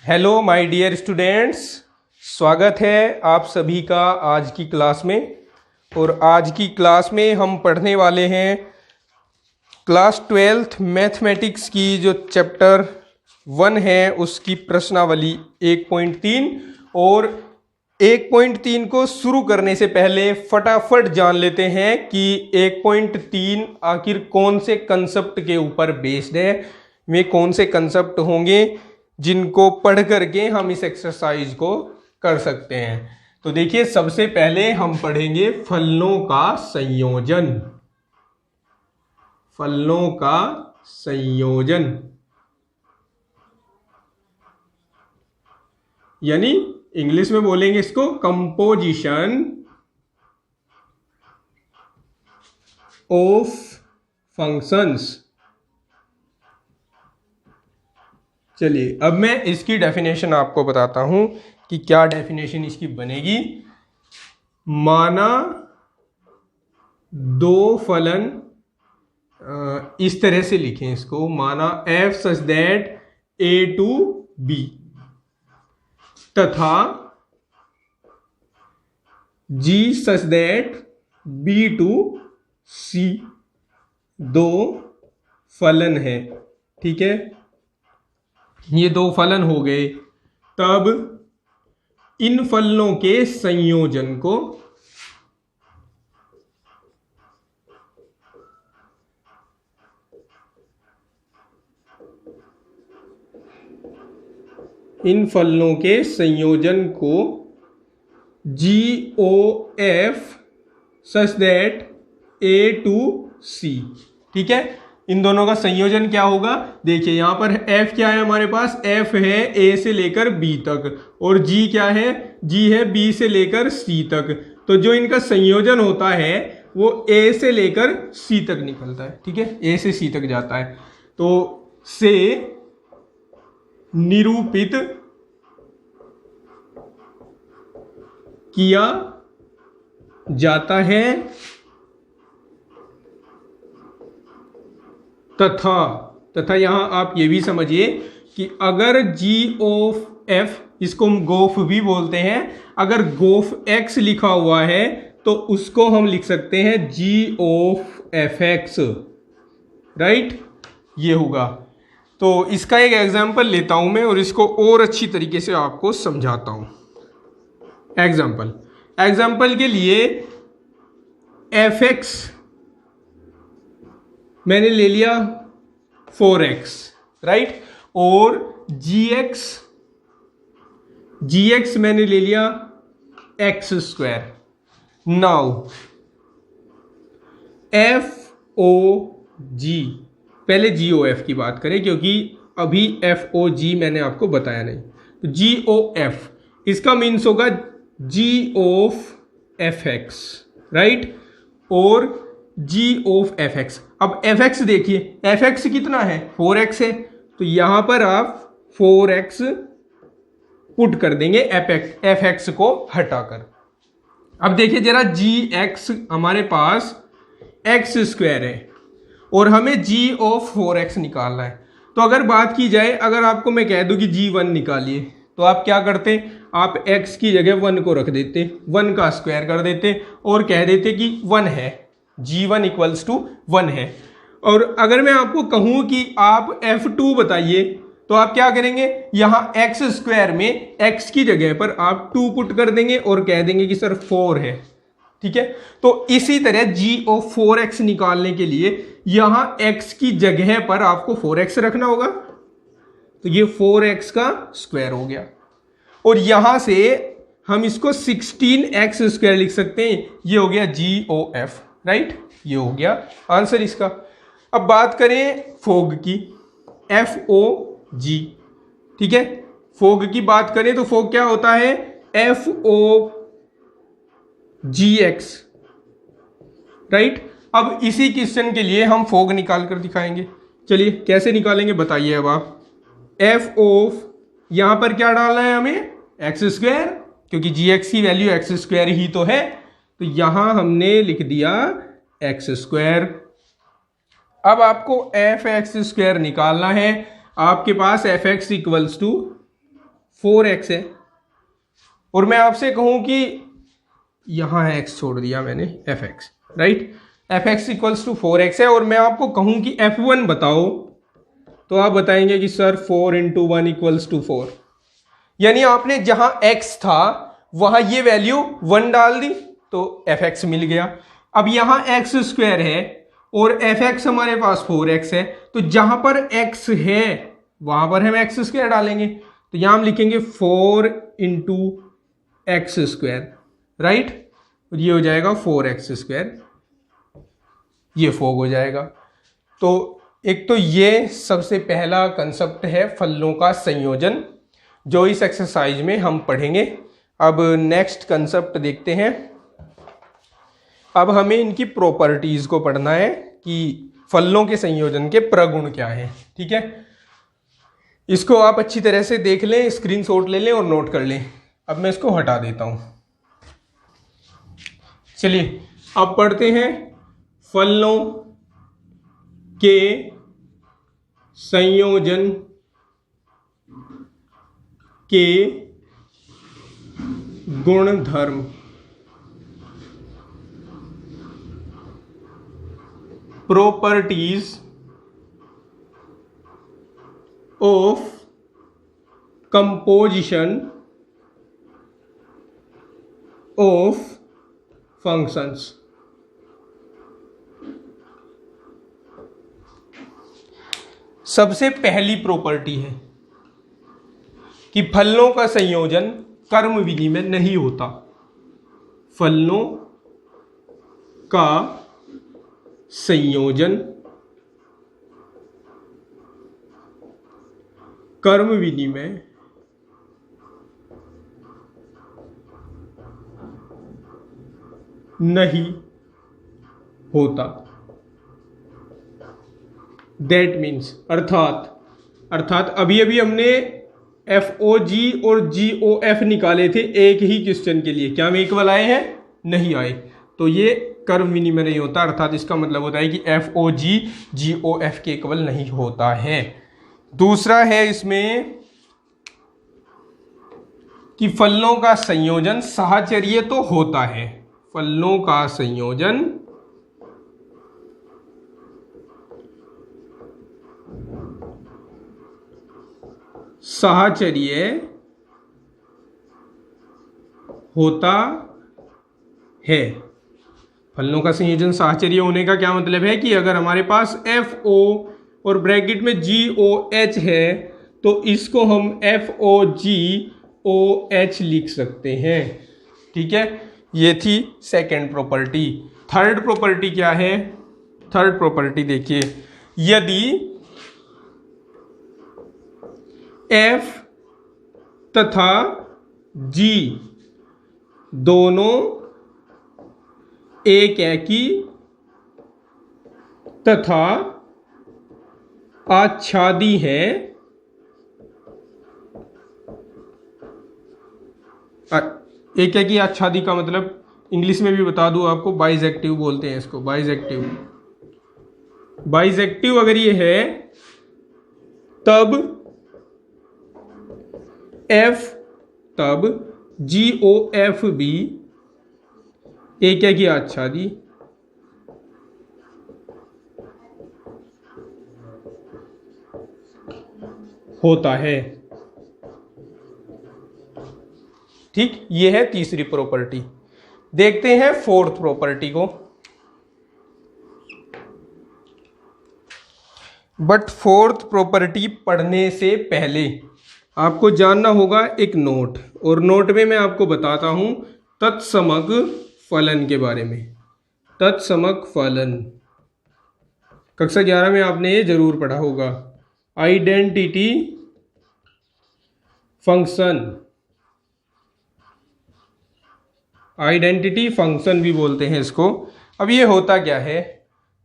Hello my dear students, स्वागत है आप सभी का आज की क्लास में। और आज की क्लास में हम पढ़ने वाले हैं क्लास 12th मैथमेटिक्स की जो चैप्टर 1 है उसकी प्रश्नावली 1.3। और 1.3 को शुरू करने से पहले फटाफट जान लेते हैं कि 1.3 आखिर कौन से कंसेप्ट के ऊपर बेस्ड है। वे कौन से कंसेप्ट होंगे जिनको पढ़ करके हम इस एक्सरसाइज को कर सकते हैं। तो देखिए, सबसे पहले हम पढ़ेंगे फलनों का संयोजन। फलनों का संयोजन यानी इंग्लिश में बोलेंगे इसको कंपोजिशन ऑफ फंक्शंस। चलिए, अब मैं इसकी डेफिनेशन आपको बताता हूं कि क्या डेफिनेशन इसकी बनेगी। माना दो फलन, इस तरह से लिखें इसको, माना f such that a to b तथा g such that b to c दो फलन है। ठीक है, ये दो फलन हो गए। तब इन फलनों के संयोजन को GOF such that A to C। ठीक है, इन दोनों का संयोजन क्या होगा? देखिए यहां पर f क्या है हमारे पास? f है a से लेकर b तक, और g क्या है? g है b से लेकर c तक। तो जो इनका संयोजन होता है वो a से लेकर c तक निकलता है। ठीक है, a से c तक जाता है। तो से निरूपित किया जाता है तथा यहां आप ये भी समझिए कि अगर g ऑफ f, इसको हम गोफ भी बोलते हैं, अगर गोफ x लिखा हुआ है तो उसको हम लिख सकते हैं g ऑफ fx। राइट, ये होगा। तो इसका एक एग्जांपल लेता हूं मैं और इसको और अच्छी तरीके से आपको समझाता हूं। एग्जांपल के लिए fx मैंने ले लिया 4x, राइट, और gx मैंने ले लिया x²। नाउ FOG, पहले GOF की बात करें क्योंकि अभी FOG मैंने आपको बताया नहीं। तो GOF इसका मीन्स होगा G ऑफ fx, राइट, और g ऑफ fx। अब fx देखिए, fx कितना है? 4x है। तो यहां पर आप 4x पुट कर देंगे fx को हटाकर। अब देखिए जरा, gx हमारे पास x² है और हमें g ऑफ 4x निकालना है। तो अगर बात की जाए, अगर आपको मैं कह दूं कि g1 निकालिए, तो आप क्या करते? आप x की जगह 1 को रख देते, 1 का स्क्वायर कर देते और कह देते कि 1 है, g1 इक्वल्स टू 1 है। और अगर मैं आपको कहूं कि आप f2 बताइए, तो आप क्या करेंगे? यहां x² में x की जगह पर आप 2 पुट कर देंगे और कह देंगे कि सर 4 है। ठीक है, तो इसी तरह g ऑफ 4x निकालने के लिए यहां x की जगह पर आपको 4x रखना होगा। तो ये 4x का स्क्वायर हो गया, और यहां से हम इसको 16x² लिख सकते हैं। ये हो गया GOF, राइट, ये हो गया आंसर इसका। अब बात करें फोग की, FOG। ठीक है, फोग की बात करें तो फोग क्या होता है? FOGX, right. अब इसी क्वेश्चन के लिए हम फोग निकाल कर दिखाएंगे। चलिए कैसे निकालेंगे बताइए। अब आप f ऑफ, यहां पर क्या डालना है हमें? x², क्योंकि gx की वैल्यू x² ही तो है। तो यहां हमने लिख दिया x²। अब आपको fx² निकालना है। आपके पास fx इक्वल्स टू 4x है और मैं आपसे कहूं कि यहां है x छोड़ दिया मैंने, fx, right, fx equals to 4x है और मैं आपको कहूं कि f1 बताओ, तो आप बताएंगे कि सर 4 इंटू 1 इक्वल्स टू 4, यानी आपने जहां x था वहां ये वैल्यू 1 डाल दी तो fx मिल गया। अब यहां x स्क्वायर है और fx हमारे पास 4x है, तो जहां पर x है वहां पर हम x स्क्वायर डालेंगे, तो यहां हम लिखेंगे 4 इंटू एक्स स्क्वायर, राइट, और ये हो जाएगा 4x स्क्वायर, ये 4 हो जाएगा। तो एक तो ये सबसे पहला कंसेप्ट है फलनों का संयोजन, जो इस एक्सरसाइज में हम पढ़ेंगे। अब नेक्स्ट कंसेप्ट देखते हैं। अब हमें इनकी प्रॉपर्टीज को पढ़ना है कि फलनों के संयोजन के प्रगुण क्या हैं, ठीक है। इसको आप अच्छी तरह से देख लें, स्क्रीनशॉट ले लें और नोट कर लें। अब मैं इसको हटा देता हूं। चलिए अब पढ़ते हैं फलनों के संयोजन के गुणधर्म। Properties of composition of functions. सबसे पहली प्रॉपर्टी है कि फलनों का संयोजन कर्म विनिमय नहीं होता। फलनों का संयोजन कर्म विनिमय नहीं होता। दैट मीन्स अर्थात अभी अभी हमने FOG और GOF निकाले थे एक ही क्वेश्चन के लिए, क्या हम इक्वल आए हैं? नहीं आए, तो ये कर्म विनिमय नहीं होता। अर्थात इसका मतलब होता है कि FOG GOF के इक्वल नहीं होता है। दूसरा है इसमें कि फलनों का संयोजन साहचर्य तो होता है। फलनों का संयोजन साहचर्य होता है। फलनों का संयोजन साहचर्य होने का क्या मतलब है कि अगर हमारे पास FO और ब्रैकेट में GOH है तो इसको हम FOGOH लिख सकते हैं, ठीक है। ये थी सेकंड प्रॉपर्टी। थर्ड प्रॉपर्टी क्या है? थर्ड प्रॉपर्टी देखिए, यदि F तथा G दोनों एक एकी तथा आच्छादी है, एक एकी आच्छादी का मतलब इंग्लिश में भी बता दूं आपको, बाइजेक्टिव बोलते हैं इसको, बाइजेक्टिव अगर ये है तब GOF भी एक एकी आच्छादी होता है, ठीक। ये है तीसरी प्रॉपर्टी। देखते हैं फोर्थ प्रॉपर्टी को। बट फोर्थ प्रॉपर्टी पढ़ने से पहले आपको जानना होगा एक नोट, और नोट में मैं आपको बताता हूं तत्समक फलन के बारे में। तत्समक फलन कक्षा 11 में आपने ये जरूर पढ़ा होगा। आइडेंटिटी फंक्शन, आइडेंटिटी फंक्शन भी बोलते हैं इसको। अब ये होता क्या है,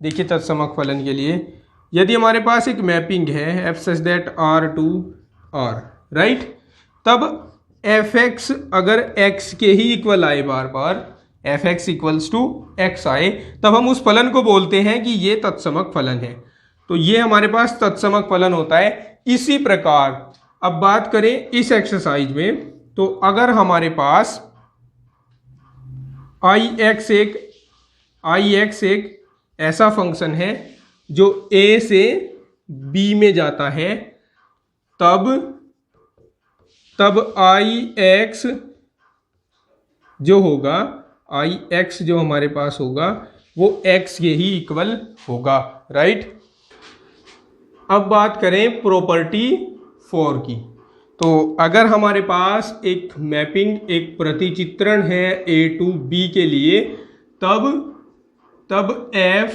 देखिए तत्समक फलन के लिए यदि हमारे पास एक मैपिंग है f such that R to R, right, तब fx अगर x के ही इक्वल आए, बार बार fx इक्वल्स टू x आए, तब हम उस फलन को बोलते हैं कि ये तत्समक फलन है। तो ये हमारे पास तत्समक फलन होता है। इसी प्रकार अब बात करें इस एक्सरसाइज में, तो अगर हमारे पास आई एक्स एक ऐसा फंक्शन है जो a से b में जाता है, तब आई एक्स जो होगा, आई एक्स जो हमारे पास होगा वो x के ही इक्वल होगा, राइट। अब बात करें प्रॉपर्टी 4 की, तो अगर हमारे पास एक मैपिंग, एक प्रतिचित्रण है a टू b के लिए, तब F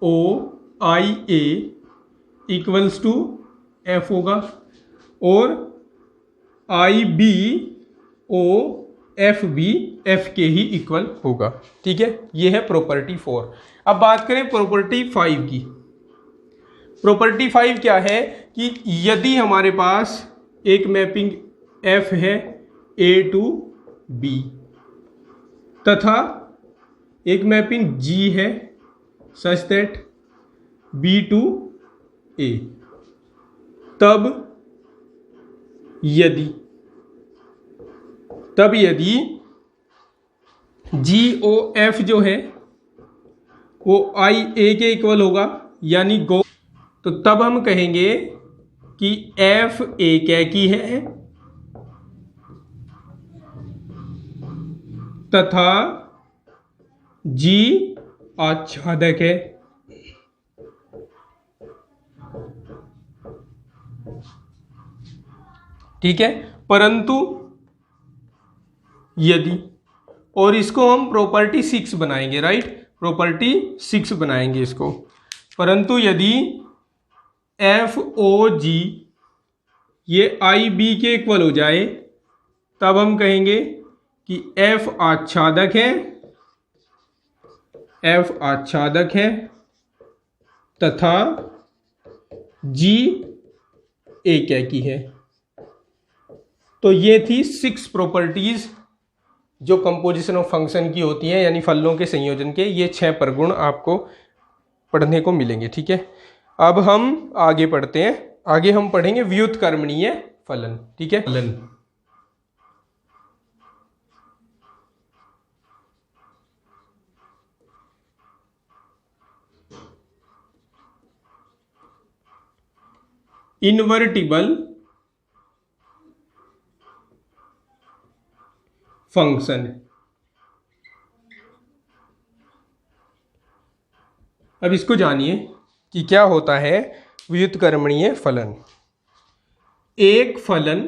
O I A equals to F होगा और I B O F B F के ही इक्वल होगा, ठीक है। ये है प्रॉपर्टी 4। अब बात करें प्रॉपर्टी 5 की। प्रॉपर्टी 5 क्या है कि यदि हमारे पास एक मैपिंग f है a टू b तथा एक मैपिंग g है such that b to a, तब यदि GOF जो है वो IA के इक्वल होगा, यानी तो तब हम कहेंगे कि F एक की है तथा G आच्छादक है। ठीक है, परंतु यदि, और इसको हम प्रॉपर्टी 6 बनाएंगे, राइट, प्रॉपर्टी 6 बनाएंगे इसको, परंतु यदि एफ ओ जी ये आई बी के इक्वल हो जाए, तब हम कहेंगे कि एफ आच्छादक है तथा जी एक की है। तो ये थी 6 प्रॉपर्टीज जो कंपोजिशन ऑफ फंक्शन की होती हैं, यानी फलनों के संयोजन के। ये 6 प्रगुण आपको पढ़ने को मिलेंगे, ठीक है। अब हम आगे पढ़ते हैं। आगे हम पढ़ेंगे व्युत्क्रमणीय फलन, ठीक है। फलन इनवर्टिबल फंक्शन। अब इसको जानिए कि क्या होता है व्युत्क्रमणीय फलन। एक फलन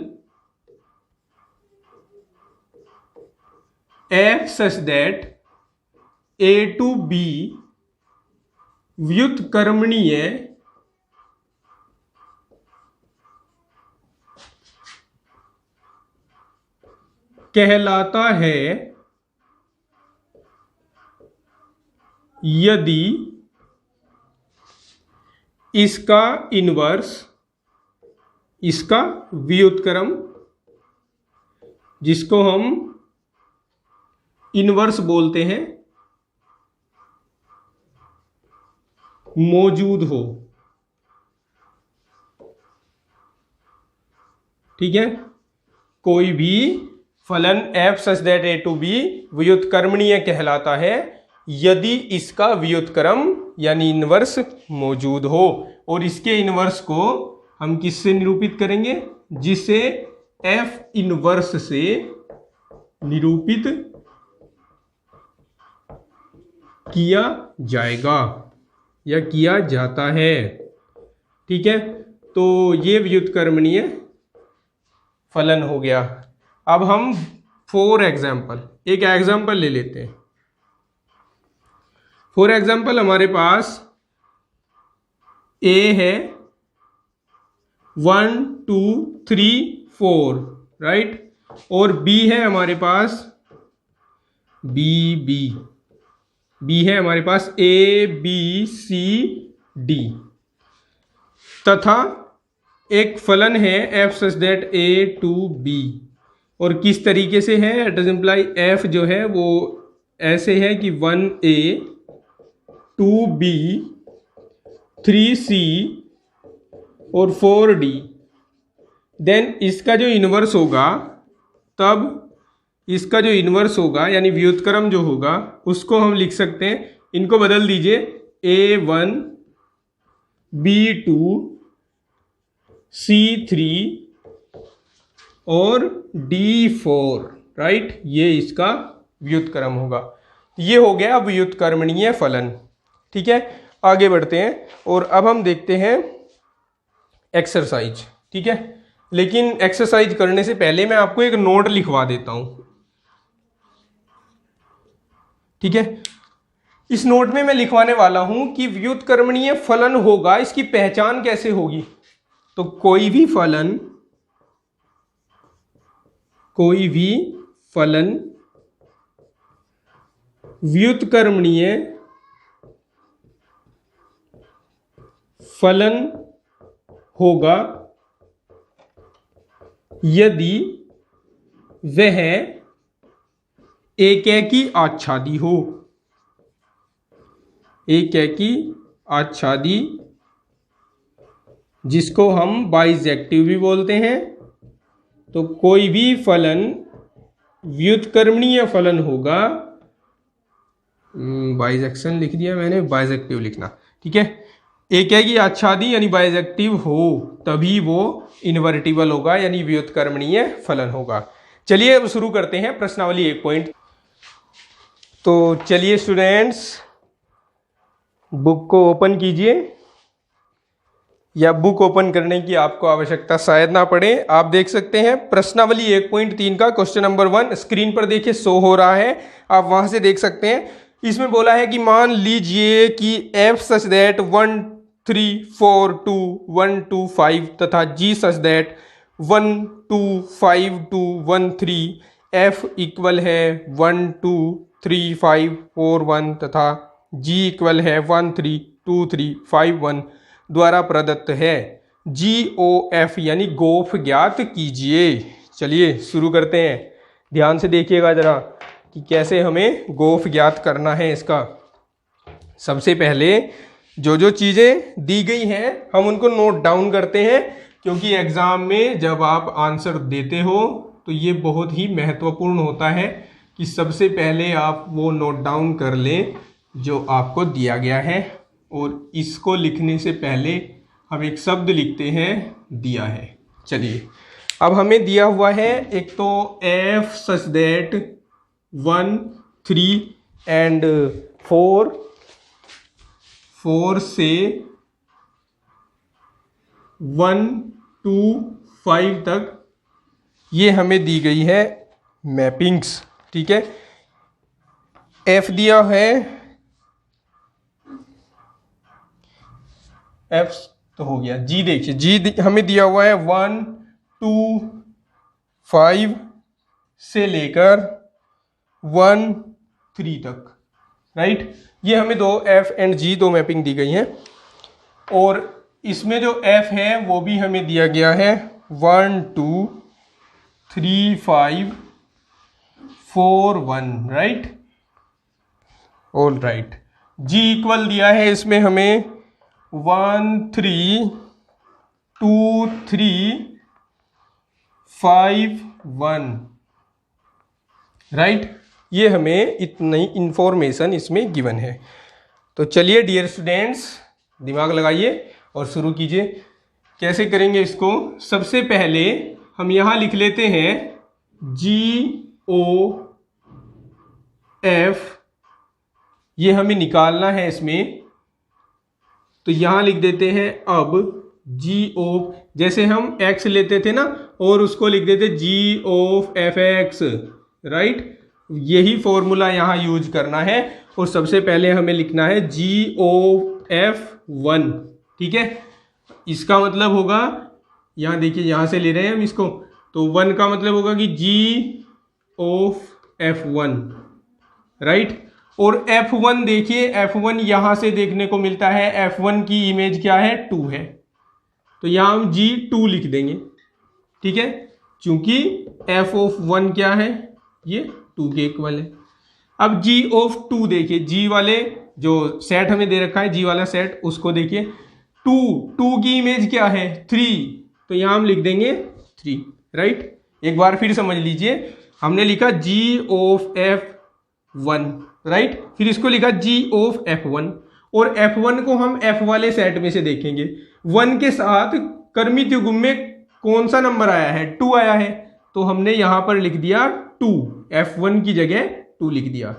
f such that a to b व्युत्क्रमणीय कहलाता है यदि इसका इनवर्स, इसका व्युत्क्रम, जिसको हम इनवर्स बोलते हैं, मौजूद हो, ठीक है। कोई भी फलन f such that a to b व्युत्क्रमणीय कहलाता है यदि इसका व्युत्क्रम यानी इनवर्स मौजूद हो, और इसके इनवर्स को हम किससे निरूपित करेंगे, जिसे f इनवर्स से निरूपित किया जाएगा या किया जाता है, ठीक है। तो ये व्युत्क्रमणीय फलन हो गया। अब हम एक एग्जाम्पल ले लेते हैं। फॉर एग्जाम्पल हमारे पास a है 1 2 3 4, राइट, और b है हमारे पास b है हमारे पास a b c d, तथा एक फलन है f such that a to b। और किस तरीके से है, इट डज इम्प्लाई f जो है वो ऐसे है कि 1a 2b 3c और 4d देन इसका जो इन्वर्स होगा, तब इसका जो इन्वर्स होगा यानी व्युत्क्रम जो होगा उसको हम लिख सकते हैं, इनको बदल दीजिए, A1 B2 C3 और D4, राइट। ये इसका व्युत्क्रम होगा। ये हो गया व्युत्क्रमणीय फलन। ठीक है, आगे बढ़ते हैं और अब हम देखते हैं एक्सरसाइज। ठीक है, लेकिन एक्सरसाइज करने से पहले मैं आपको एक नोट लिखवा देता हूं। ठीक है, इस नोट में मैं लिखवाने वाला हूं कि व्युत्क्रमणीय फलन होगा, इसकी पहचान कैसे होगी। तो कोई भी फलन व्युत्क्रमणीय फलन होगा यदि वह एकैकी आच्छादी हो। एकैकी आच्छादी, जिसको हम बाइजेक्टिव भी बोलते हैं। तो कोई भी फलन व्युत्क्रमणीय फलन होगा, बाइजेक्शन लिख दिया मैंने, बाइजेक्टिव लिखना। ठीक है, एकैकी आच्छादी यानी बाइजेक्टिव हो तभी वो इन्वर्टिबल होगा यानी व्युत्क्रमणीय फलन होगा। चलिए अब शुरू करते हैं प्रश्नावली 1 पॉइंट। तो चलिए स्टूडेंट्स, बुक को ओपन कीजिए, या बुक ओपन करने की आपको आवश्यकता शायद ना पड़े। आप देख सकते हैं प्रश्नावली 1.3 का क्वेश्चन नंबर 1 स्क्रीन पर देखिए शो हो रहा है, आप वहां से देख सकते हैं। इसमें बोला है कि मान लीजिए कि f सच दैट 1 3 4 2 1 2 5 तथा g such that 1 2 5 2 1 3, f equal है 1 2 3 5 4 1 तथा g इक्वल है 1 3 2 3 5 1 द्वारा प्रदत्त है। GOF यानी गोफ ज्ञात कीजिए। चलिए शुरू करते हैं, ध्यान से देखिएगा जरा कि कैसे हमें गोफ ज्ञात करना है इसका। सबसे पहले जो चीज़ें दी गई हैं हम उनको नोट डाउन करते हैं, क्योंकि एग्ज़ाम में जब आप आंसर देते हो तो ये बहुत ही महत्वपूर्ण होता है कि सबसे पहले आप वो नोट डाउन कर लें जो आपको दिया गया है, और इसको लिखने से पहले हम एक शब्द लिखते हैं दिया है। चलिए, अब हमें दिया हुआ है एक तो f सच दैट 1 3 एंड 4 से 1 2 5 तक ये हमें दी गई है मैपिंग्स। ठीक है, f दिया है, f तो हो गया। g देखिए, g हमें दिया हुआ है 1 2 5 से लेकर 1 3 तक, राइट। ये हमें दो f एंड g दो मैपिंग दी गई हैं, और इसमें जो f है वो भी हमें दिया गया है 1 2 3 5 4 1, right. All right, g equal दिया है इसमें हमें 1 3 2 3 5 1, राइट। ये हमें इतनी इंफॉर्मेशन इसमें गिवन है। तो चलिए डियर स्टूडेंट्स, दिमाग लगाइए और शुरू कीजिए। कैसे करेंगे इसको? सबसे पहले हम यहाँ लिख लेते हैं GOF, ये हमें निकालना है इसमें, तो यहाँ लिख देते हैं अब GOF, जैसे हम x लेते थे ना और उसको लिख देते GOF(fx), राइट। यही फॉर्मूला यहाँ यूज करना है, और सबसे पहले हमें लिखना है GOF1। ठीक है, इसका मतलब होगा, यहाँ देखिए यहाँ से ले रहे हैं हम इसको, तो 1 का मतलब होगा कि GOF1, राइट। और F1 देखिए, F1 यहाँ से देखने को मिलता है, F1 की इमेज क्या है? 2 है, तो यहाँ हम G2 लिख देंगे। ठीक है, चूंकि F(1) क्या है? ये 2 के इक्वल है। अब G(2) देखिए, G वाले जो सेट हमें दे रखा है, G वाला सेट, उसको देखिए, 2 की इमेज क्या है? 3, तो यहाँ हम लिख देंगे 3, राइट। एक बार फिर समझ लीजिए, हमने लिखा g ऑफ f1, राइट, फिर इसको लिखा g ऑफ f1, और f1 को हम f वाले सेट में से देखेंगे। 1 के साथ क्रमित युग्म में कौन सा नंबर आया है, 2 आया है, तो हमने यहां पर लिख दिया 2, f1 की जगह 2 लिख दिया।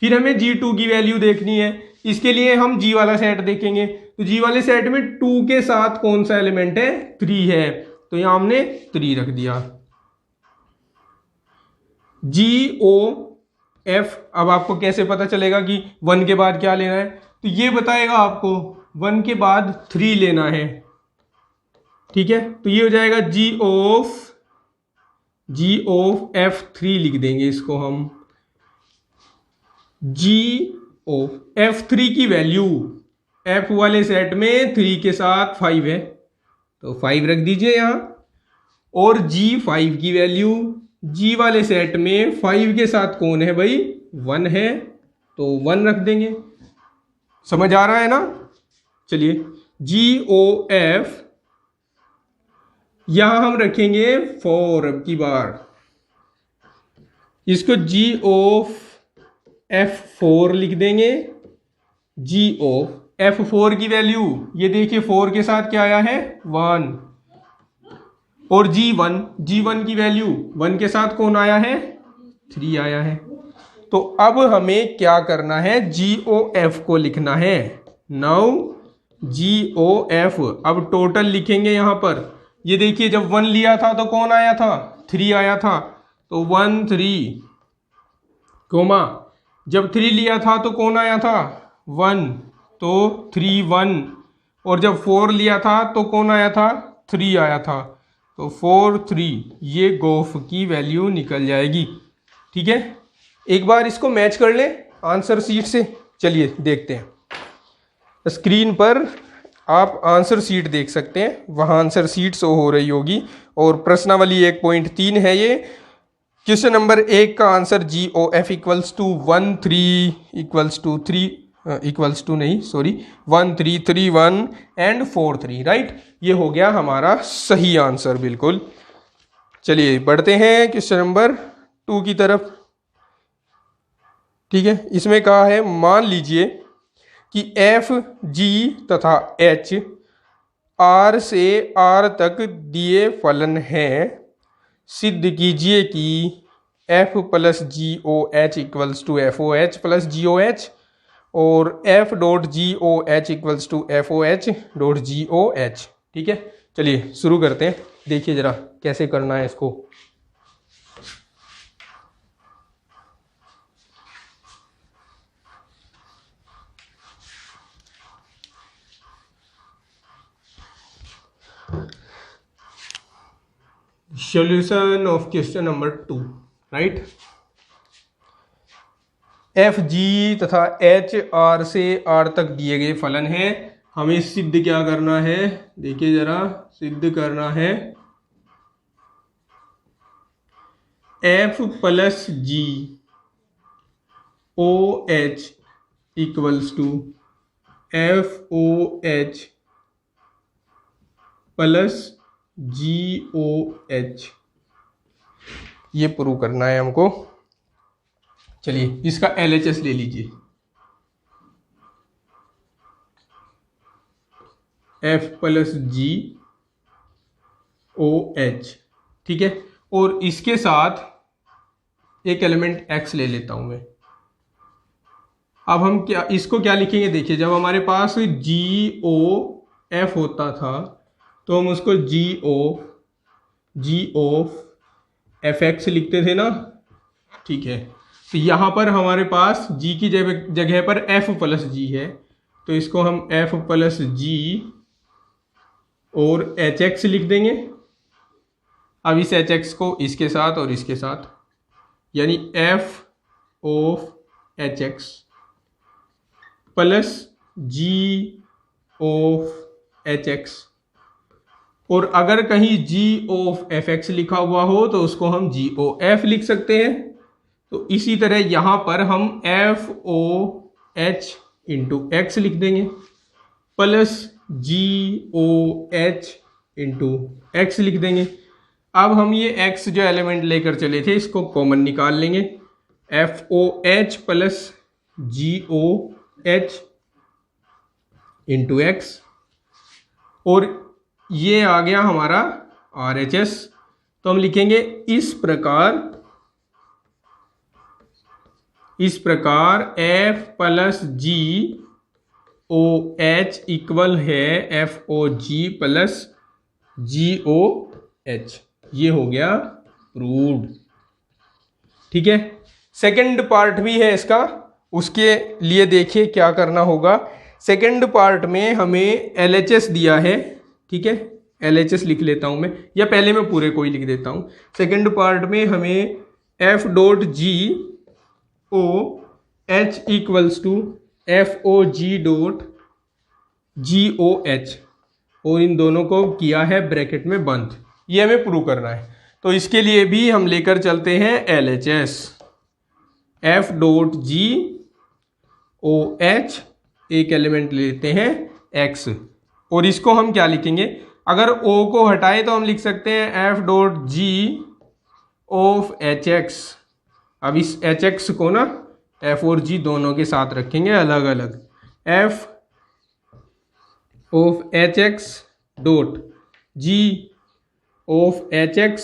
फिर हमें g2 की वैल्यू देखनी है, इसके लिए हम g वाला सेट देखेंगे। तो g वाले सेट में 2 के साथ कौन सा एलिमेंट है, 3 है, तो यहां हमने 3 रख दिया। GOF, अब आपको कैसे पता चलेगा कि 1 के बाद क्या लेना है, तो ये बताएगा आपको 1 के बाद 3 लेना है, ठीक है। तो ये हो जाएगा G ऑफ F3 लिख देंगे इसको हम। G ऑफ F3 की वैल्यू F वाले सेट में 3 के साथ 5 है, तो 5 रख दीजिए यहां। और G5 की वैल्यू G वाले सेट में 5 के साथ कौन है भाई, 1 है, तो 1 रख देंगे। समझ आ रहा है ना। चलिए GOF यहां हम रखेंगे 4, अब की बार इसको G ऑफ F4 लिख देंगे। G ऑफ F4 की वैल्यू ये देखिए 4 के साथ क्या आया है, 1, और G1 की वैल्यू 1 के साथ कौन आया है, 3 आया है। तो अब हमें क्या करना है, GOF को लिखना है। नाउ GOF, अब टोटल लिखेंगे यहां पर। ये देखिए जब 1 लिया था तो कौन आया था, 3 आया था, तो 1 3, कोमा जब 3 लिया था तो कौन आया था, 1, तो 3 1, और जब 4 लिया था तो कौन आया था, 3 आया था, तो 4 3, ये गोफ की वैल्यू निकल जाएगी। ठीक है, एक बार इसको मैच कर ले आंसर शीट से। चलिए देखते हैं, स्क्रीन पर आप आंसर शीट देख सकते हैं, वहाँ आंसर शीट शो हो रही होगी, और प्रश्नावली 1.3 है ये। क्वेश्चन नंबर 1 का answer GOF equals to 1 3 equals to 3 equals to नहीं सॉरी 1 3 3 1 एंड 4 3, राइट। ये हो गया हमारा सही आंसर बिल्कुल। चलिए बढ़ते हैं क्वेश्चन नंबर 2 की तरफ। ठीक है, इसमें कहा है मान लीजिए कि F G तथा H R से R तक दिए फलन हैं, सिद्ध कीजिए कि F plus GOH equals to FOH plus GOH और F dot GOH equals to FOH dot GOH। ठीक है, चलिए शुरू करते हैं, देखिए जरा कैसे करना है इसको। Solution of question number 2, right? F G तथा H R से R तक दिए गए फलन हैं, हमें सिद्ध क्या करना है, देखिए जरा, सिद्ध करना है F plus G OH equals to FOH plus GOH, ये प्रूव करना है हमको। चलिए इसका LHS ले लीजिए, F प्लस GOH। ठीक है, और इसके साथ एक एलिमेंट X ले लेता हूं मैं। अब हम क्या इसको क्या लिखेंगे, देखिए जब हमारे पास GOF होता था तो हम उसको G ऑफ FX लिखते थे ना। ठीक है, तो यहाँ पर हमारे पास G की जगह पर F प्लस G है, तो इसको हम F प्लस G और HX लिख देंगे। अब इस HX को इसके साथ और इसके साथ, यानी F of HX plus G of HX, और अगर कहीं G ऑफ FX लिखा हुआ हो तो उसको हम GOF लिख सकते हैं। तो इसी तरह यहाँ पर हम FOH इंटू X लिख देंगे प्लस GOH इंटू X लिख देंगे। अब हम ये x जो एलिमेंट लेकर चले थे इसको कॉमन निकाल लेंगे, FOH plus GOH into x, और ये आ गया हमारा RHS। तो हम लिखेंगे इस प्रकार F प्लस GOH इक्वल है FOG प्लस GOH। ये हो गया प्रूव्ड। ठीक है, सेकंड पार्ट भी है इसका, उसके लिए देखिए क्या करना होगा। सेकंड पार्ट में हमें LHS दिया है, ठीक है, LHS लिख लेता हूं मैं, या पहले मैं पूरे को ही लिख देता हूं। सेकंड पार्ट में हमें F dot GOH equals to FOG dot GOH, और इन दोनों को किया है ब्रैकेट में बंद। ये हमें प्रूव करना है, तो इसके लिए भी हम लेकर चलते हैं LHS, F डॉट GOH, एक एलिमेंट लेते हैं X, और इसको हम क्या लिखेंगे, अगर O को हटाए तो हम लिख सकते हैं F dot G of HX। अब इस HX को ना F और G दोनों के साथ रखेंगे अलग अलग, F of HX dot G of HX।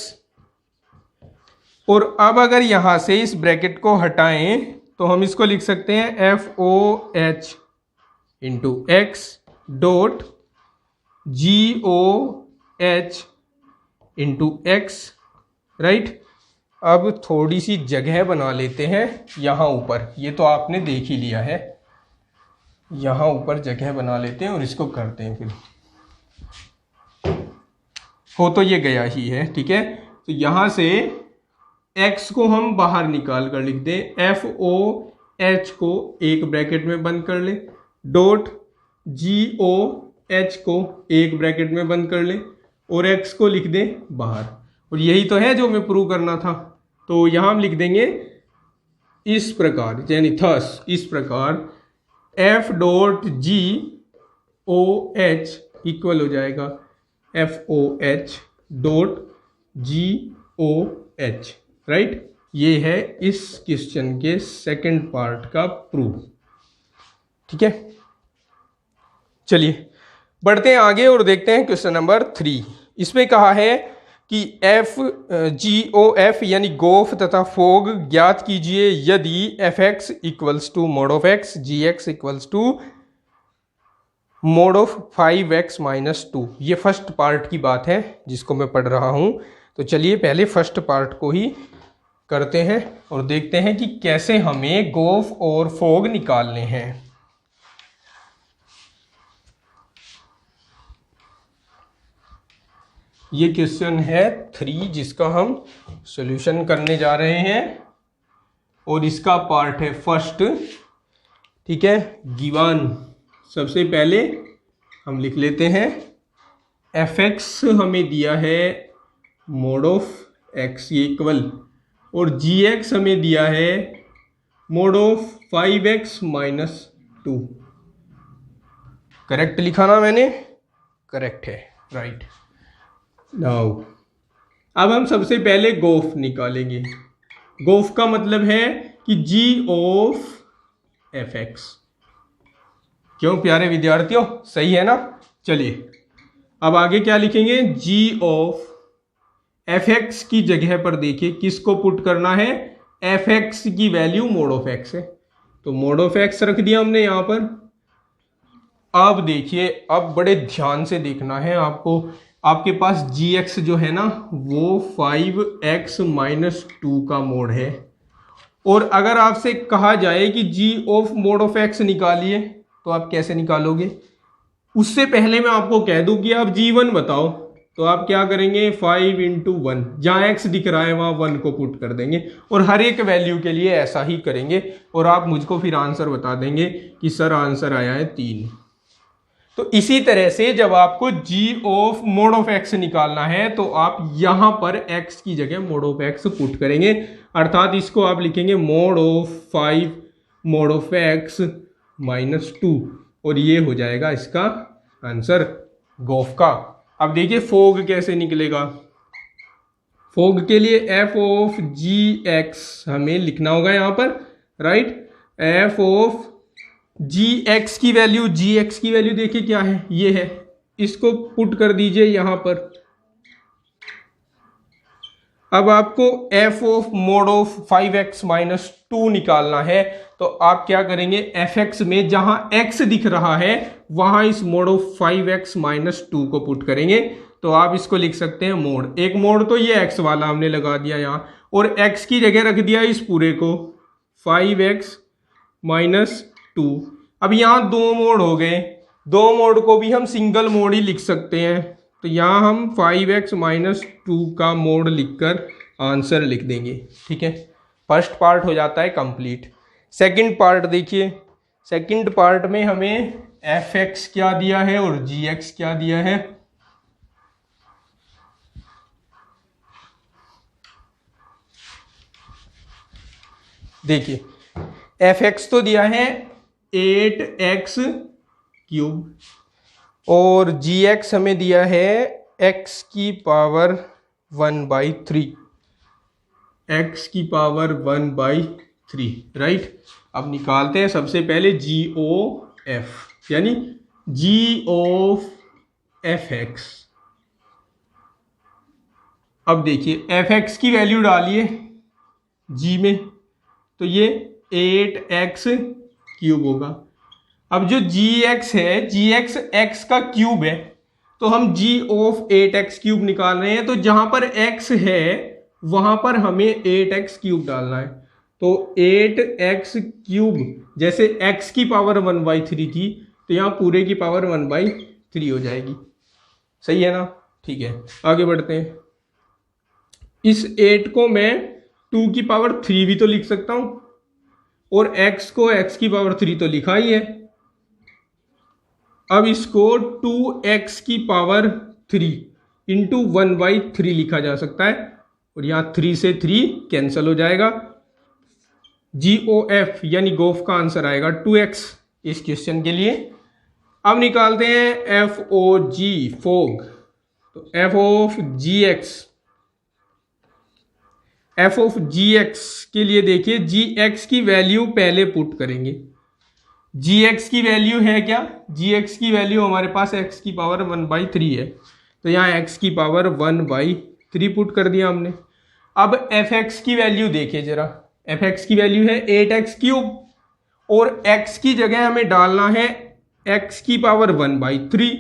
और अब अगर यहां से इस ब्रैकेट को हटाएं तो हम इसको लिख सकते हैं FOH into x dot GOH into x, right. अब थोड़ी सी जगह बना लेते हैं यहाँ ऊपर, ये तो आपने देख ही लिया है, यहाँ ऊपर जगह बना लेते हैं और इसको करते हैं, फिर हो तो ये गया ही है, ठीक है। तो यहाँ से x को हम बाहर निकाल कर लिख दें, FOH को एक ब्रैकेट में बंद कर ले, डॉट GOH को एक ब्रैकेट में बंद कर ले, और x को लिख दें बाहर। और यही तो है जो हमें प्रूव करना था। तो यहाँ हम लिख देंगे इस प्रकार, यानी थस, इस प्रकार F डॉट GOH इक्वल हो जाएगा FOH डॉट GOH, राइट। ये है इस क्वेश्चन के सेकंड पार्ट का प्रूफ, ठीक है। चलिए बढ़ते हैं आगे और देखते हैं क्वेश्चन नंबर 3। इसमें कहा है कि FGOF यानी गोफ तथा फोग ज्ञात कीजिए यदि fx equals to mod of x, gx इक्वल्स to mod of 5x minus 2। ये फर्स्ट पार्ट की बात है जिसको मैं पढ़ रहा हूं। तो चलिए पहले फर्स्ट पार्ट को ही करते हैं और देखते हैं कि कैसे हमें गोफ और फोग निकालने हैं। ये क्वेश्चन है 3 जिसका हम सॉल्यूशन करने जा रहे हैं, और इसका पार्ट है फर्स्ट, ठीक है। गिवन, सबसे पहले हम लिख लेते हैं fx हमें दिया है मोड ऑफ x इक्वल, और gx हमें दिया है mode of 5x minus 2। Correct लिखा ना मैंने? करेक्ट है, राइट। नाउ अब हम सबसे पहले गोफ निकालेंगे। गोफ का मतलब है कि g ऑफ fx। क्यों प्यारे विद्यार्थियों, सही है ना? चलिए अब आगे क्या लिखेंगे, g ऑफ fx की जगह पर देखिए किसको पुट करना है, fx की वैल्यू मोड ऑफ x है, तो मोड ऑफ x रख दिया हमने यहां पर। अब देखिए, अब बड़े ध्यान से देखना है आपको, आपके पास gx जो है ना वो 5x माइनस 2 का मोड है, और अगर आपसे कहा जाए कि g of mode of x निकालिए तो आप कैसे निकालोगे? उससे पहले मैं आपको कह दूं कि आप g1 बताओ, तो आप क्या करेंगे, 5 इंटू 1, जहां x दिख रहा है वहां 1 को पुट कर देंगे, और हर एक वैल्यू के लिए ऐसा ही करेंगे, और आप मुझको फिर आंसर बता देंगे कि सर आंसर आया है 3। तो इसी तरह से जब आपको g of mode of x निकालना है तो आप यहां पर x की जगह मोड ऑफ x पुट करेंगे, अर्थात इसको आप लिखेंगे mode of 5 mode of x minus 2, और ये हो जाएगा इसका आंसर गोफ का। अब देखिए फोग कैसे निकलेगा, फोग के लिए एफ ऑफ जी एक्स हमें लिखना होगा यहाँ पर, right. F of G X की वैल्यू, जी एक्स की वैल्यू देखिए क्या है, ये है, इसको पुट कर दीजिए यहाँ पर। अब आपको F of mode of 5x minus 2 निकालना है, तो आप क्या करेंगे, एफ एक्स में जहां x दिख रहा है वहां इस मोड ऑफ 5x माइनस 2 को पुट करेंगे, तो आप इसको लिख सकते हैं मोड। एक मोड तो ये x वाला हमने लगा दिया यहाँ, और x की जगह रख दिया इस पूरे को 5x माइनस 2। अब यहाँ दो मोड हो गए, दो मोड को भी हम सिंगल मोड ही लिख सकते हैं, तो यहाँ हम 5x माइनस 2 का मोड लिखकर आंसर लिख देंगे, ठीक है। फर्स्ट पार्ट हो जाता है कंप्लीट। सेकंड पार्ट देखिए, सेकंड पार्ट में हमें fx क्या दिया है और gx क्या दिया है। देखिए fx तो दिया है 8x क्यूब और gx हमें दिया है x की पावर 1/3, x की पावर 1/3, राइट। अब निकालते हैं सबसे पहले GOF यानी G ऑफ fx। अब देखिए fx की वैल्यू डालिए g में, तो ये 8x क्यूब होगा। अब जो gx है, gx x का क्यूब है, तो हम g ऑफ 8x क्यूब निकाल रहे हैं, तो जहां पर x है वहां पर हमें 8x क्यूब डालना है, तो 8x क्यूब जैसे x की पावर 1/3 थी, तो यहाँ पूरे की पावर 1/3 हो जाएगी, सही है ना, ठीक है। आगे बढ़ते हैं, इस 8 को मैं 2 की पावर 3 भी तो लिख सकता हूं, और x को x की पावर 3 तो लिखा ही है। अब इसको 2x की पावर 3 इंटू 1/3 लिखा जा सकता है, और यहां 3 से 3 कैंसिल हो जाएगा। GOF यानी गोफ का आंसर आएगा 2x इस क्वेश्चन के लिए। अब निकालते हैं FOG फोग, तो F ऑफ GX के लिए देखिए GX की वैल्यू पहले पुट करेंगे। GX की वैल्यू है क्या, GX की वैल्यू हमारे पास x की पावर 1/3 है, तो यहाँ x की पावर 1/3 पुट कर दिया हमने। अब fx की वैल्यू देखिए जरा, fx की वैल्यू है 8x क्यूब, और x की जगह हमें डालना है x की पावर 1/3,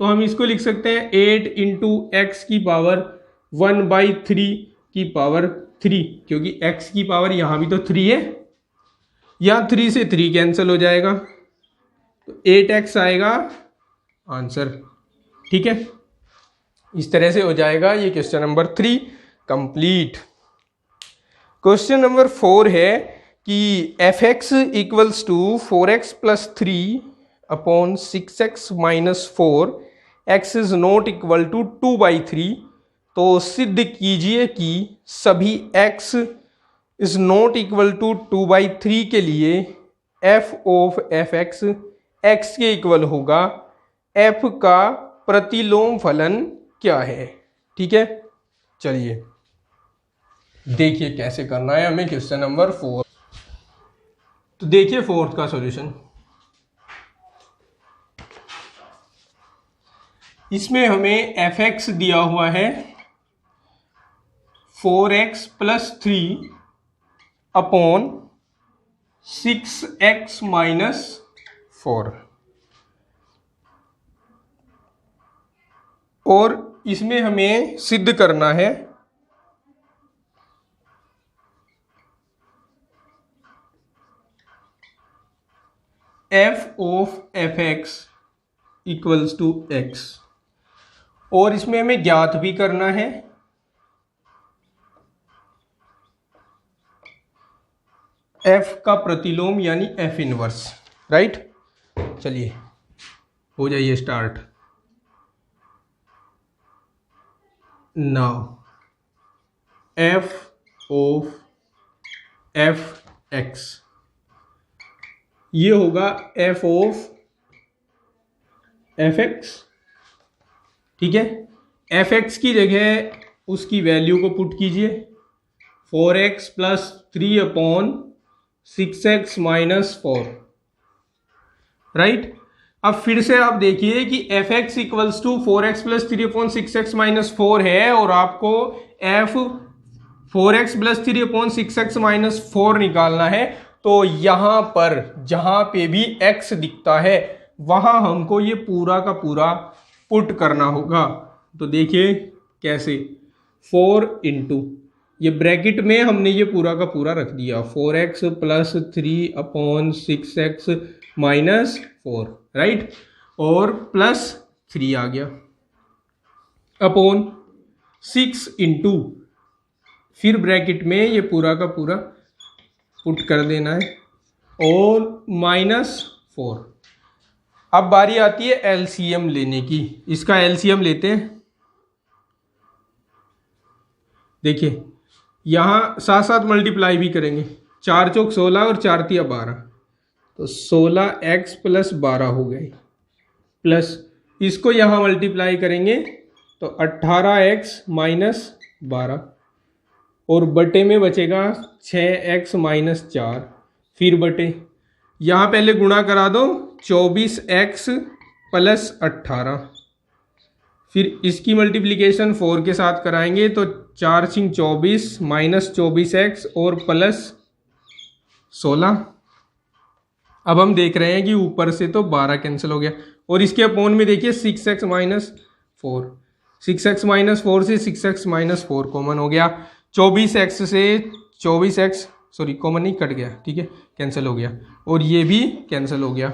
तो हम इसको लिख सकते हैं 8 इंटू एक्स की पावर 1/3 की पावर 3, क्योंकि x की पावर यहाँ भी तो 3 है, यहाँ 3 से 3 कैंसिल हो जाएगा, तो 8x आएगा आंसर, ठीक है। इस तरह से हो जाएगा ये question number 3 complete. Question number 4 है कि fx equals to 4x plus 3 upon 6x minus 4, x is not equal to 2/3, तो सिद्ध कीजिए कि सभी x is not equal to 2/3 के लिए f ऑफ fx x के इक्वल होगा, f का प्रतिलोम फलन क्या है, ठीक है। चलिए देखिए कैसे करना है हमें क्वेश्चन नंबर 4। तो देखिए फोर्थ का सॉल्यूशन, इसमें हमें fx दिया हुआ है 4x plus 3 upon 6x minus 4, और इसमें हमें सिद्ध करना है f of fx equals to x, और इसमें हमें ज्ञात भी करना है f का प्रतिलोम यानी f इनवर्स, राइट। चलिए हो जाइए start. Now f of fx ये होगा f ऑफ fx, ठीक है। fx की जगह उसकी वैल्यू को पुट कीजिए 4x plus 3/6x minus 4, right. अब फिर से आप देखिए कि F X equals to 4x plus 3/6x minus 4 है और आपको F 4x plus 3/6x minus 4 निकालना है। तो यहां पर जहां पे भी x दिखता है वहां हमको ये पूरा का पूरा पुट करना होगा। तो देखिए कैसे, 4 इंटू ये ब्रैकेट में हमने ये पूरा का पूरा रख दिया 4x plus 3/6x minus 4, right, और प्लस 3 आ गया अपॉन 6 इंटू फिर ब्रैकेट में ये पूरा का पूरा पुट कर देना है और माइनस 4। अब बारी आती है एलसीएम लेने की। इसका एलसीएम लेते हैं। देखिए यहां साथ साथ मल्टीप्लाई भी करेंगे, 4 चौक 16 और 4 तिया 12, तो 16x प्लस 12 हो गए, प्लस इसको यहां मल्टीप्लाई करेंगे तो 18x माइनस 12 और बटे में बचेगा 6x माइनस 4, फिर बटे यहाँ पहले गुणा करा दो 24x प्लस 18, फिर इसकी मल्टीप्लिकेशन 4 के साथ कराएंगे तो 4 × 24 माइनस 24x और प्लस 16। अब हम देख रहे हैं कि ऊपर से तो 12 कैंसिल हो गया और इसके अपोन में देखिए 6x माइनस 4, 6x माइनस 4 से 6x माइनस 4 कॉमन हो गया, 24x से 24x सॉरी कॉमन नहीं कट गया, ठीक है, कैंसिल हो गया और ये भी कैंसिल हो गया।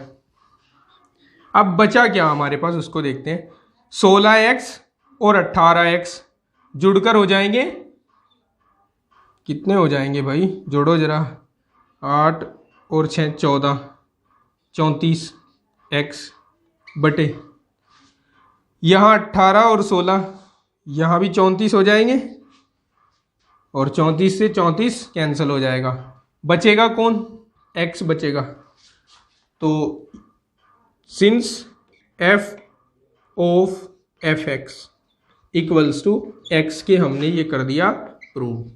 अब बचा क्या हमारे पास उसको देखते हैं। 16x और 18x जुड़कर हो जाएंगे, कितने हो जाएंगे भाई, जोड़ो जरा, 8 और 6 14, 34x बटे यहाँ 18 और 16 यहाँ भी 34 हो जाएंगे और 34 से 34 कैंसिल हो जाएगा, बचेगा कौन, x बचेगा। तो since f of F X equals to X के हमने ये कर दिया प्रूव।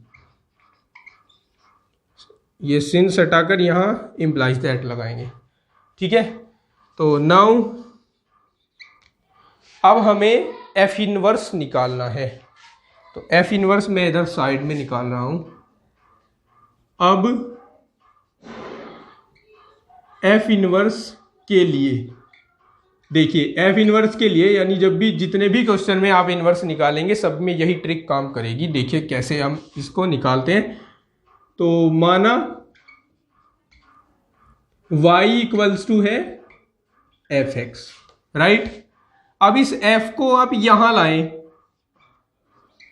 ये सिंस हटाकर यहाँ इम्प्लाइज दैट लगाएंगे, ठीक है। तो नाउ अब हमें एफ इनवर्स निकालना है, तो एफ इनवर्स मैं इधर साइड में निकाल रहा हूं। अब एफ इनवर्स के लिए देखिए, एफ इनवर्स के लिए यानी जब भी जितने भी क्वेश्चन में आप इनवर्स निकालेंगे सब में यही ट्रिक काम करेगी। देखिए कैसे हम इसको निकालते हैं। तो माना y इक्वल्स टू है एफ एक्स, राइट। अब इस f को आप यहां लाएं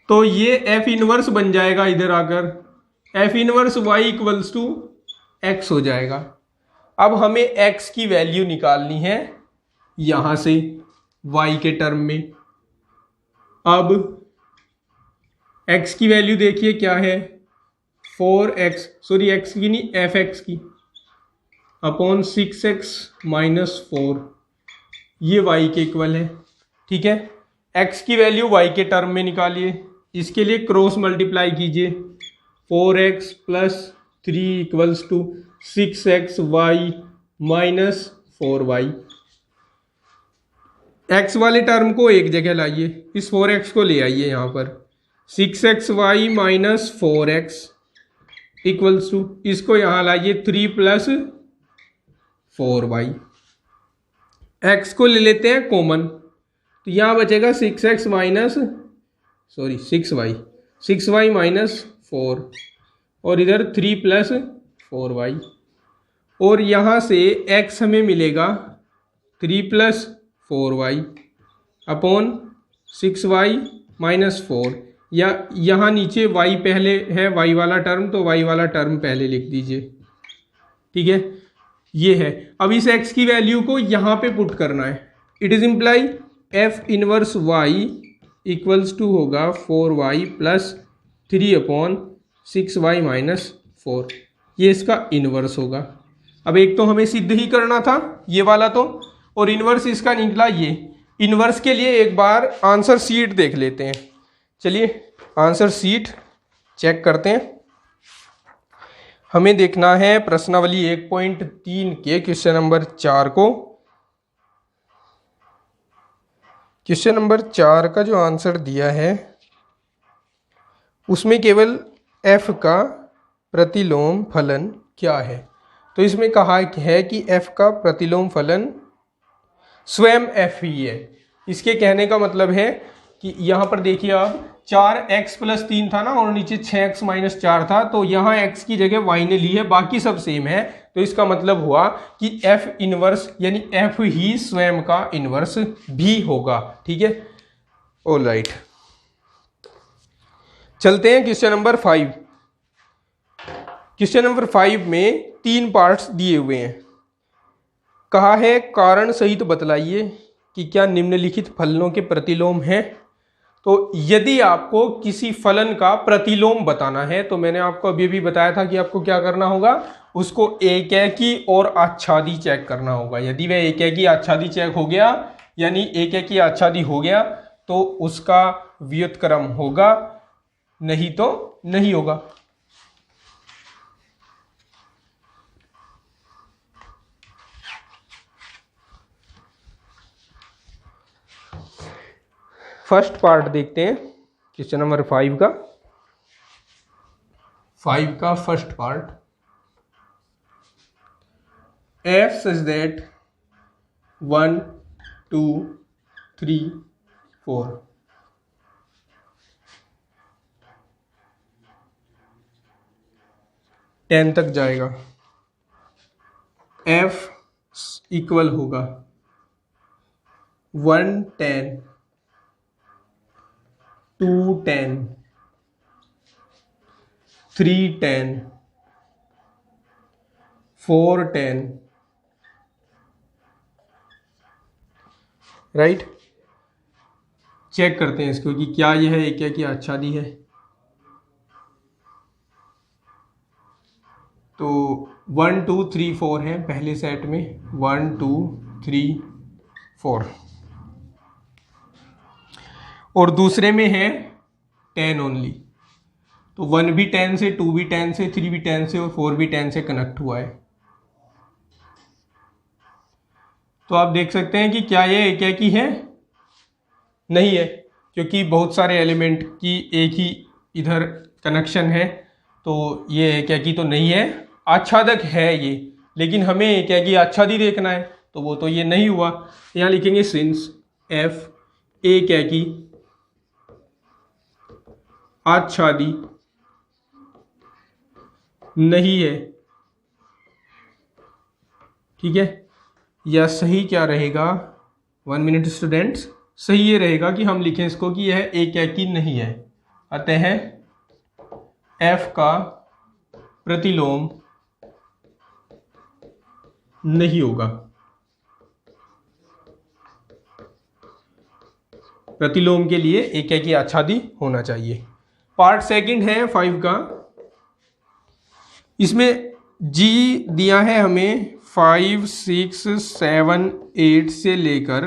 तो ये एफ इनवर्स बन जाएगा, इधर आकर F inverse y equals to X हो जाएगा। अब हमें x की वैल्यू निकालनी है यहां से y के टर्म में। अब x की वैल्यू देखिए क्या है, 4x सॉरी x की नहीं fx की अपॉन 6x माइनस 4, ये y के इक्वल है, ठीक है। x की वैल्यू y के टर्म में निकालिए, इसके लिए क्रॉस मल्टीप्लाई कीजिए, 4x plus 3 equals to 6xy minus 4y। x वाले टर्म को एक जगह लाइए, इस 4x को ले आइए यहाँ पर, 6xy minus 4x equals to इसको यहाँ लाइए 3 प्लस 4y। x को ले लेते हैं कॉमन, तो यहाँ बचेगा 6x minus sorry 6y minus 4 और इधर 3 प्लस 4y और यहाँ से x हमें मिलेगा 3 plus 4y upon 6y minus 4, या यहाँ नीचे y पहले है y वाला टर्म तो y वाला टर्म पहले लिख दीजिए, ठीक है, ये है। अब इस x की वैल्यू को यहाँ पे पुट करना है। It is imply f inverse y equals to होगा 4y plus 3 upon 6y minus 4, ये इसका इनवर्स होगा। अब एक तो हमें सिद्ध ही करना था ये वाला तो, और इनवर्स इसका निकला ये। इनवर्स के लिए एक बार आंसर शीट देख लेते हैं, चलिए। आंसर शीट चेक करते हैं। हमें देखना है प्रश्नावली 1.3 के क्वेश्चन नंबर 4 को। क्वेश्चन नंबर 4 का जो आंसर दिया है उसमें केवल f का प्रतिलोम फलन क्या है। तो इसमें कहा है कि f का प्रतिलोम फलन स्वयं f ही है। इसके कहने का मतलब है कि यहाँ पर देखिए आप 4x+3 था ना और नीचे 6x-4 था, तो यहाँ x की जगह y ने ली है, बाकी सब सेम है। तो इसका मतलब हुआ कि f इनवर्स यानी f ही स्वयं का इनवर्स भी होगा। ठीक है, ऑल राइट। चलते हैं क्वेश्चन नंबर 5। क्वेश्चन नंबर 5 में 3 पार्ट्स दिए हुए हैं। कहा है कारण सहित बतलाइए कि क्या निम्नलिखित फलनों के प्रतिलोम हैं। तो यदि आपको किसी फलन का प्रतिलोम बताना है तो मैंने आपको अभी भी बताया था कि आपको क्या करना होगा, उसको एकैकी और आच्छादी चेक करना होगा। यदि वह एकैकी आच्छादी चेक हो गया यानी एकैकी आच्छादी हो गया तो उसका व्युत्क्रम होगा, नहीं तो नहीं होगा। फर्स्ट पार्ट देखते हैं क्वेश्चन नंबर 5 का first part. f such that 1 2 3 4 10 तक जाएगा। f इक्वल होगा 1 10 2 10 3 10 4 10 राइट। चेक करते हैं इसको कि क्या यह एकैकी आच्छादी है। तो 1 2 3 4 है पहले सेट में, 1 2 3 4, और दूसरे में है 10 ओनली। तो 1 भी 10 से, 2 भी 10 से, 3 भी 10 से और 4 भी 10 से कनेक्ट हुआ है। तो आप देख सकते हैं कि क्या ये एकैकी है, नहीं है, क्योंकि बहुत सारे एलिमेंट की एक ही इधर कनेक्शन है, तो ये एकैकी तो नहीं है। आच्छादक है ये, लेकिन हमें एकैकी आच्छादी देखना है, तो वो तो ये नहीं हुआ। यहाँ लिखेंगे सिंस f एकैकी आच्छादी नहीं है। ठीक है, या सही क्या रहेगा, 1 मिनट स्टूडेंट्स, सही ये रहेगा कि हम लिखें इसको कि यह एकैकी नहीं है, अतः f का प्रतिलोम नहीं होगा। प्रतिलोम के लिए एकैकी आच्छादी होना चाहिए। पार्ट सेकंड है 5 का। इसमें g दिया है हमें 5 6 7 8 से लेकर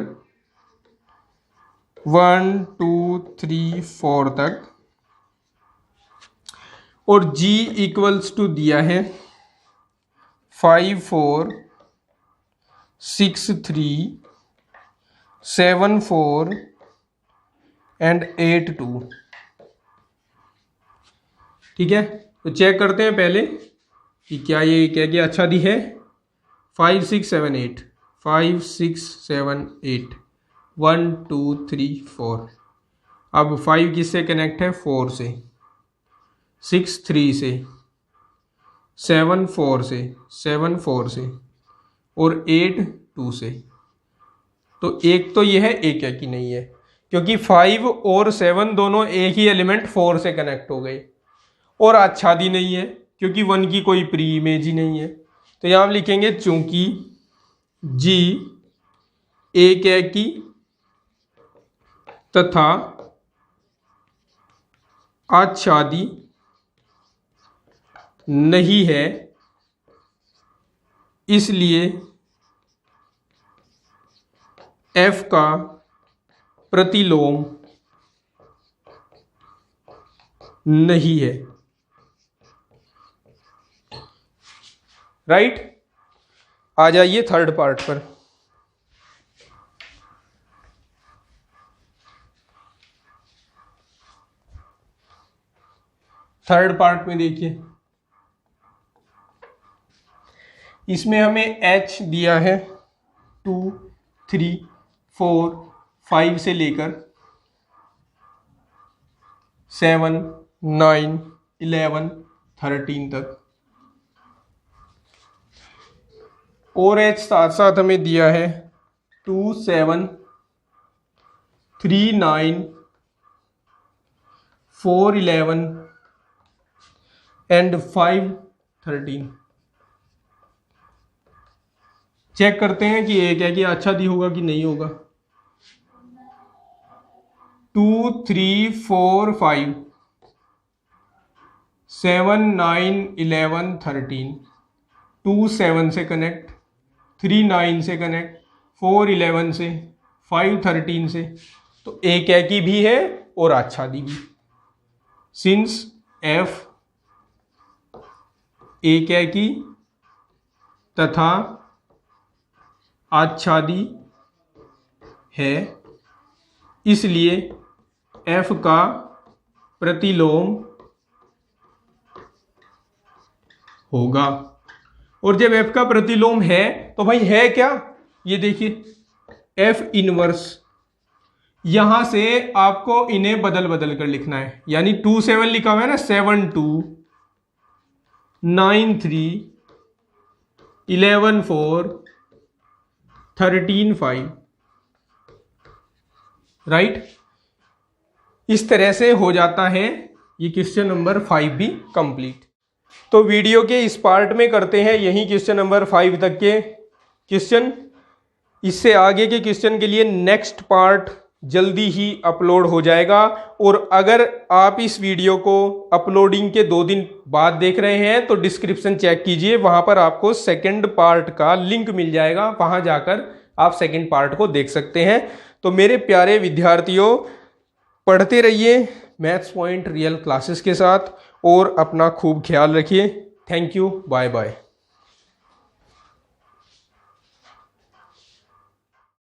1 2 3 4 तक, और g इक्वल्स टू दिया है 5 4 6 3 7 4 एंड 8 2। ठीक है, तो चेक करते हैं पहले कि क्या ये एकैकी आच्छादी है। 5 6 7 8 5 6 7 8 1 2 3 4। अब 5 किससे कनेक्ट है, 4 से, 6 3 से, 7 4 से, 7 4 से और 8 2 से। तो एक तो यह है एकैकी नहीं है, क्योंकि 5 और 7 दोनों एक ही एलिमेंट 4 से कनेक्ट हो गए, और आच्छादी नहीं है क्योंकि 1 की कोई प्री इमेज ही नहीं है। तो यहाँ हम लिखेंगे चूंकि g एकैकी तथा आच्छादी नहीं है, इसलिए f का प्रतिलोम नहीं है। राइट, आ जाइए थर्ड पार्ट पर। थर्ड पार्ट में देखिए, इसमें हमें H दिया है 2, 3, 4, 5 से लेकर 7, 9, 11, 13 तक, और H साथ साथ हमें दिया है 2, 7, 3, 9, 4, 11 एंड 5, 13। चेक करते हैं कि एक है कि अच्छा दी होगा कि नहीं होगा। 2, 3, 4, 5, 7, 9, 11, 13, 2 7 से कनेक्ट, 3 9 से कनेक्ट, 4 11 से, 5 13 से, तो एक एकी भी है और आच्छादी भी। सिंस F एक एकी तथा आच्छादी है, इसलिए F का प्रतिलोम होगा। और जब F का प्रतिलोम है तो भाई है क्या, ये देखिए F इनवर्स, यहां से आपको इन्हें बदल बदल कर लिखना है। यानी 2 7 लिखा हुआ है ना, 7 2, 9 3, 11 4, 13 5, राइट। इस तरह से हो जाता है ये क्वेश्चन नंबर 5 भी कंप्लीट। तो वीडियो के इस पार्ट में करते हैं यही क्वेश्चन नंबर 5 तक के क्वेश्चन। इससे आगे के क्वेश्चन के लिए नेक्स्ट पार्ट जल्दी ही अपलोड हो जाएगा। और अगर आप इस वीडियो को अपलोडिंग के 2 दिन बाद देख रहे हैं तो डिस्क्रिप्शन चेक कीजिए, वहां पर आपको सेकंड पार्ट का लिंक मिल जाएगा, वहां जाकर आप सेकंड पार्ट को देख सकते हैं। तो मेरे प्यारे विद्यार्थियों, पढ़ते रहिए मैथ्स पॉइंट रियल क्लासेस के साथ और अपना खूब ख्याल रखिए। Thank you, bye bye.